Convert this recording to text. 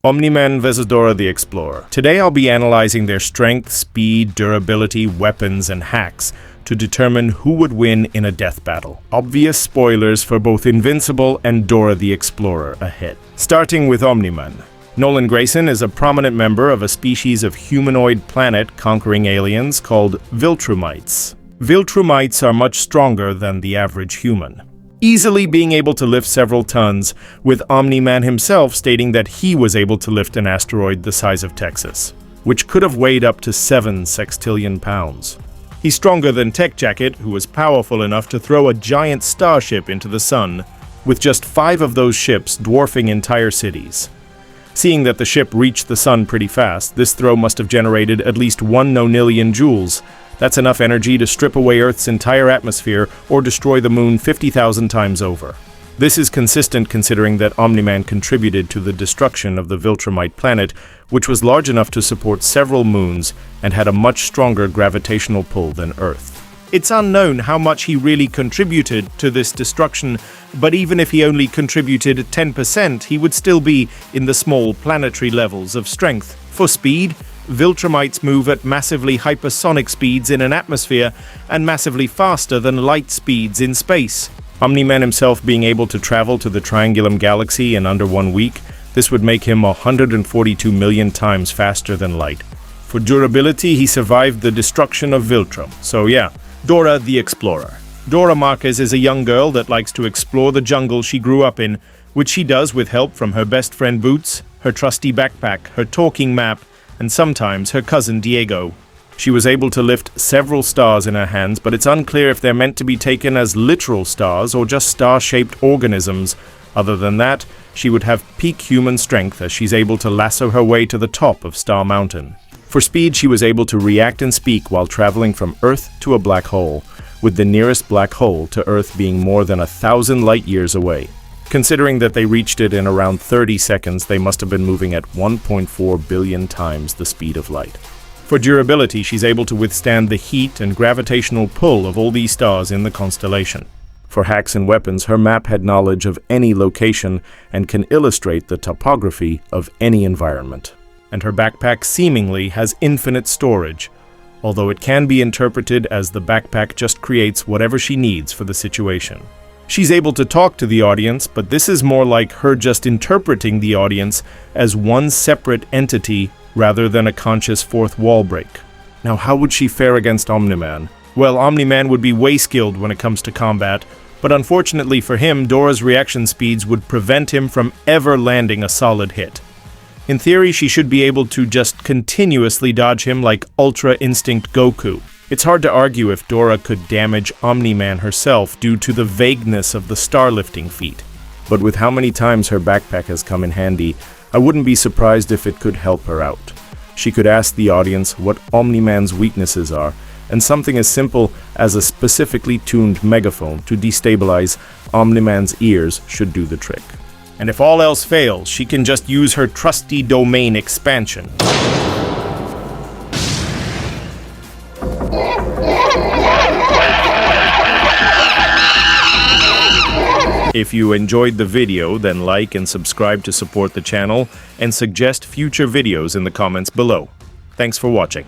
Omniman VS Dora the Explorer. Today I'll be analyzing their strength, speed, durability, weapons, and hacks to determine who would win in a death battle. Obvious spoilers for both Invincible and Dora the Explorer ahead. Starting with Omniman. Nolan Grayson is a prominent member of a species of humanoid planet conquering aliens called Viltrumites. Viltrumites are much stronger than the average human, easily being able to lift several tons, with Omniman himself stating that he was able to lift an asteroid the size of Texas, which could have weighed up to 7 sextillion pounds. He's stronger than Tech Jacket, who was powerful enough to throw a giant starship into the sun, with just 5 of those ships dwarfing entire cities. Seeing that the ship reached the sun pretty fast, this throw must have generated at least 1 nonillion joules. That's enough energy to strip away Earth's entire atmosphere or destroy the moon 50,000 times over. This is consistent considering that Omniman contributed to the destruction of the Viltrumite planet, which was large enough to support several moons and had a much stronger gravitational pull than Earth. It's unknown how much he really contributed to this destruction, but even if he only contributed 10%, he would still be in the small planetary levels of strength. For speed, Viltrumites move at massively hypersonic speeds in an atmosphere and massively faster than light speeds in space. Omniman himself being able to travel to the Triangulum Galaxy in under 1 week, this would make him 142 million times faster than light. For durability, he survived the destruction of Viltrum. So yeah, Dora the Explorer. Dora Marquez is a young girl that likes to explore the jungle she grew up in, which she does with help from her best friend Boots, her trusty backpack, her talking map, and sometimes her cousin Diego. She was able to lift several stars in her hands, but it's unclear if they're meant to be taken as literal stars or just star-shaped organisms. Other than that, she would have peak human strength as she's able to lasso her way to the top of Star Mountain. For speed, she was able to react and speak while traveling from Earth to a black hole, with the nearest black hole to Earth being more than 1,000 light-years away. Considering that they reached it in around 30 seconds, they must have been moving at 1.4 billion times the speed of light. For durability, she's able to withstand the heat and gravitational pull of all these stars in the constellation. For hacks and weapons, her map had knowledge of any location and can illustrate the topography of any environment. And her backpack seemingly has infinite storage, although it can be interpreted as the backpack just creates whatever she needs for the situation. She's able to talk to the audience, but this is more like her just interpreting the audience as one separate entity rather than a conscious fourth wall break. Now, how would she fare against Omniman? Well, Omniman would be way skilled when it comes to combat, but unfortunately for him, Dora's reaction speeds would prevent him from ever landing a solid hit. In theory, she should be able to just continuously dodge him like Ultra Instinct Goku. It's hard to argue if Dora could damage Omniman herself due to the vagueness of the starlifting feat. But with how many times her backpack has come in handy, I wouldn't be surprised if it could help her out. She could ask the audience what Omniman's weaknesses are, and something as simple as a specifically tuned megaphone to destabilize Omniman's ears should do the trick. And if all else fails, she can just use her trusty domain expansion. If you enjoyed the video, then like and subscribe to support the channel, and suggest future videos in the comments below. Thanks for watching.